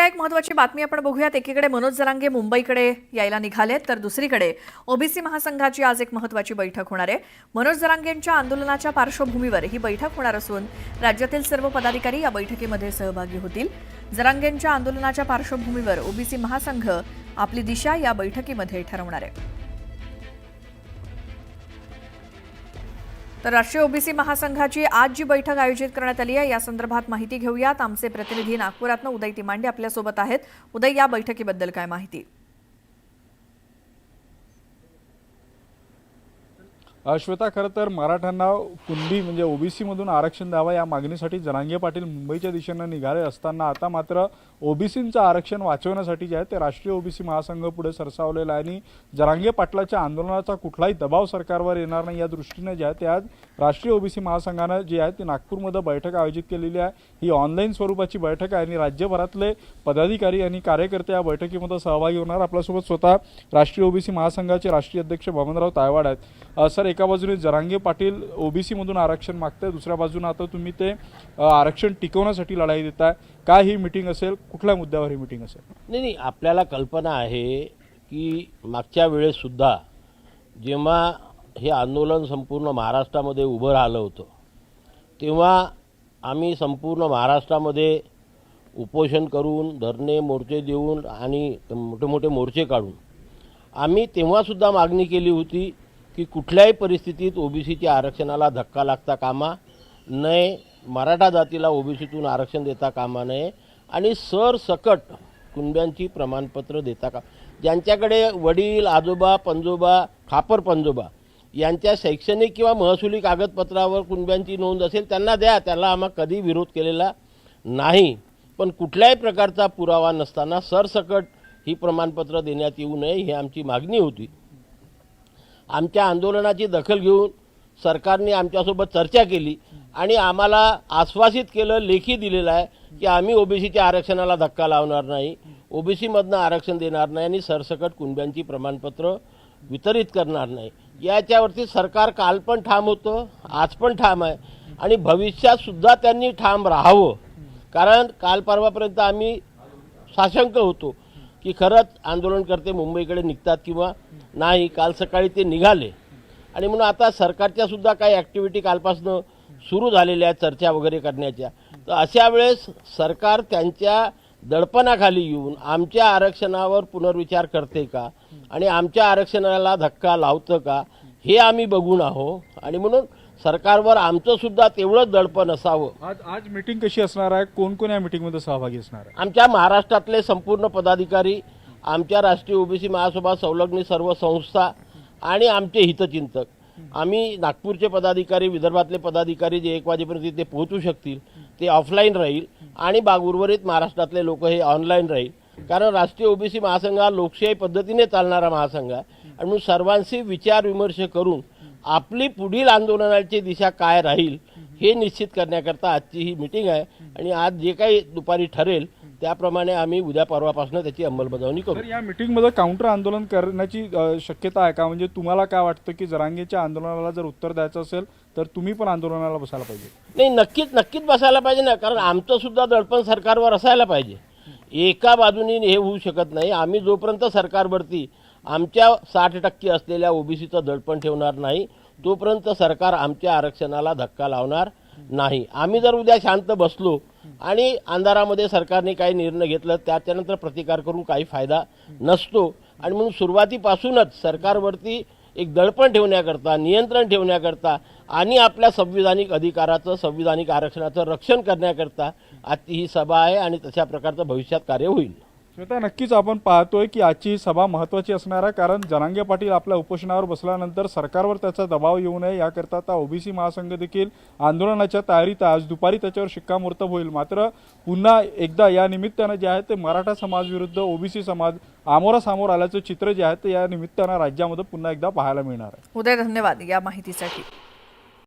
आता एक महत्त्वाची बातमी आपण बघूयात। एकीकडे मनोज जरांगे मुंबईकडे यायला निघालेत, तर दुसरीकडे ओबीसी महासंघाची आज एक महत्त्वाची बैठक होणार आहे। मनोज जरांगेंच्या आंदोलनाच्या पार्श्वभूमीवर ही बैठक होणार असून राज्यातील सर्व पदाधिकारी या बैठकीमध्ये सहभागी होतील। जरांगेंच्या आंदोलनाच्या पार्श्वभूमीवर ओबीसी महासंघ आपली दिशा या बैठकीमध्ये ठरवणार आहे। तर राष्ट्रीय ओबीसी महासंघाची आज जी बैठक आयोजित करण्यात आली आहे या संदर्भात माहिती घेऊयात। आमचे प्रतिनिधी नागपुरातून उदय तिमांडे आपल्यासोबत आहेत। उदय, या बैठकीबद्दल काय माहिती? श्वेता, खरं तर मराठ्यांना कुणबी म्हणजे ओबीसी मधून आरक्षण द्यावं या मागणीसाठी जरांगे पाटील मुंबईच्या दिशेने निघाले असताना आता मात्र ओबीसींचं आरक्षण वाचवण्यासाठी जे आहे ते राष्ट्रीय ओबीसी महासंघ पुढे सरसावलेला आहे आणि जरांगे पाटलाच्या आंदोलनाचा कुठलाही दबाव सरकारवर येणार नाही या दृष्टीने जे आहे ते आज राष्ट्रीय ओबीसी महासंघानं जे आहे ते नागपूरमध्ये बैठक आयोजित केलेली आहे। ही ऑनलाईन स्वरूपाची बैठक आहे आणि राज्यभरातले पदाधिकारी आणि कार्यकर्ते या बैठकीमध्ये सहभागी होणार। आपल्यासोबत स्वतः राष्ट्रीय ओबीसी महासंघाचे राष्ट्रीय अध्यक्ष बबनराव तायवाड आहेत। सर, एका बाजूने जरांगे पाटील ओबीसी मधून आरक्षण मागताय, दुसऱ्या बाजूने आता तुम्ही ते आरक्षण टिकवण्यासाठी लढाई देताय। काय ही मीटिंग असेल, कुठल्या मुद्द्यावर ही मीटिंग असेल? नाही, आपल्याला कल्पना आहे की मागच्या वेळेस सुद्धा जेव्हा हे आंदोलन संपूर्ण महाराष्ट्रामध्ये उभं राहिलं होतं तेव्हा आम्ही संपूर्ण महाराष्ट्रामध्ये उपोषण करून, धरणे, मोर्चे देऊन आणि मोठे मोठे मोर्चे काढून आम्ही तेव्हासुद्धा मागणी केली होती की कुठल्याही परिस्थितीत ओबीसीच्या आरक्षणाला धक्का लागता कामा नये, मराठा जातीला ओबीसीतून आरक्षण देता कामा नये आणि सरसकट कुणब्यांची प्रमाणपत्र देता का, ज्यांच्याकडे वडील, आजोबा, पंजोबा, खापर पंजोबा यांच्या शैक्षणिक किंवा महसुली कागदपत्रावर कुणब्यांची नोंद असेल त्यांना द्या, त्याला आम्हा कधी विरोध केलेला नाही। पण कुठल्याही प्रकारचा पुरावा नसताना सरसकट ही प्रमाणपत्र देण्यात येऊ नये ही आमची मागणी होती। आमच्या आंदोलनाची दखल घेऊन सरकारने आमच्यासोबत चर्चा केली आणि आम्हाला आश्वासित केलं, लेखी दिलेलं आहे की आम्ही ओबीसीच्या आरक्षणाला धक्का लावणार नाही, ओबीसीमधनं आरक्षण देणार नाही आणि सरसकट कुणब्यांची प्रमाणपत्र वितरित करणार नाही। याच्यावरती सरकार काल पण ठाम होतं, आज पण ठाम आहे आणि भविष्यातसुद्धा त्यांनी ठाम राहावं। कारण काल परवापर्यंत आम्ही साशंक होतो की खरंच आंदोलनकर्ते मुंबईकडे निघतात किंवा नाही। काल सकाळी ते निघाले आणि म्हणून आता सरकारच्या सुद्धा काही ॲक्टिव्हिटी कालपासून सुरू झालेल्या आहेत चर्चा वगैरे करण्याच्या। तर अशा वेळेस सरकार त्यांच्या दडपणाखाली येऊन आमच्या आरक्षणावर पुनर्विचार करते का आणि आमच्या आरक्षणाला धक्का लावतं का हे आम्ही बघून आहोत आणि म्हणून सरकारवर आमचं सुद्धा तेवढंच दडपण असावं। आज मीटिंग कशी असणार आहे, कोण कोण या मीटिंगमध्ये सहभागी असणार आहे? आमच्या महाराष्ट्रातले संपूर्ण पदाधिकारी, आमच्या राष्ट्रीय ओबीसी महासभा संलग्न सर्व संस्था आणि आमचे हितचिंतक, आम्ही नागपूरचे पदाधिकारी, विदर्भातले पदाधिकारी जे 1 वाजेपर्यंत तिथे पोहोचू शकतील ते ऑफलाईन राहील आणि उर्वरित महाराष्ट्रातले लोक हे ऑनलाईन राहील। कारण राष्ट्रीय ओबीसी महासंघ हा लोकशाही पद्धतीने चालणारा महासंघ आहे आणि म्हणून सर्वांशी विचार विमर्श करून आपली पुढील आंदोलनाची दिशा काय राहील हे निश्चित करण्याकरता आजची ही मीटिंग आहे आणि आज जे काही दुपारी ठरेल त्याप्रमाणे आम्ही उद्या परवापासून त्याची अंमलबजावणी करू। या मीटिंगमध्ये काउंटर आंदोलन करण्याची शक्यता आहे का? म्हणजे तुम्हाला काय वाटतं की जरांगेच्या आंदोलनाला जर उत्तर द्यायचं असेल तर तुम्ही पण आंदोलनाला बसायला पाहिजे? नाही, नक्कीच बसायला पाहिजे ना, कारण आमचं सुद्धा दडपण सरकारवर असायला पाहिजे। एका बाजूने हे होऊ शकत नाही। आम्ही जोपर्यंत सरकारवरती आमच्या 60% असलेल्या ओबीसीचं दडपण ठेवणार नाही तोपर्यंत सरकार आमच्या आरक्षणाला धक्का लावणार नाही। आम्ही जर उद्या शांत बसलो आणि अंधारामध्ये सरकारने काही निर्णय घेतला त्याच्यानंतर प्रतिकार करून काही फायदा नसतो आणि म्हणून सुरुवातीपासूनच सरकारवरती एक दडपण ठेवण्याकरता, नियंत्रण ठेवण्याकरता आणि आपल्या संविधानिक अधिकाराचं, संविधानिक आरक्षणाचं रक्षण करण्याकरता आजची ही सभा आहे आणि तशा प्रकारचं भविष्यात कार्य होईल। श्वेता, नक्कीच आपण पाहतोय की आजची ही सभा महत्त्वाची असणार आहे, कारण जरांगे पाटील आपल्या उपोषणावर बसल्यानंतर सरकारवर त्याचा दबाव येऊ नये याकरता आता ओबीसी महासंघ देखील आंदोलनाच्या तयारीत आहे। आज दुपारी त्याच्यावर शिक्कामोर्तब होईल। मात्र पुन्हा एकदा या निमित्तानं जे आहे ते मराठा समाज विरुद्ध ओबीसी समाज आमोरासमोर आल्याचं चित्र जे आहे ते या निमित्तानं राज्यामध्ये पुन्हा एकदा पाहायला मिळणार आहे। उदय, धन्यवाद या माहितीसाठी।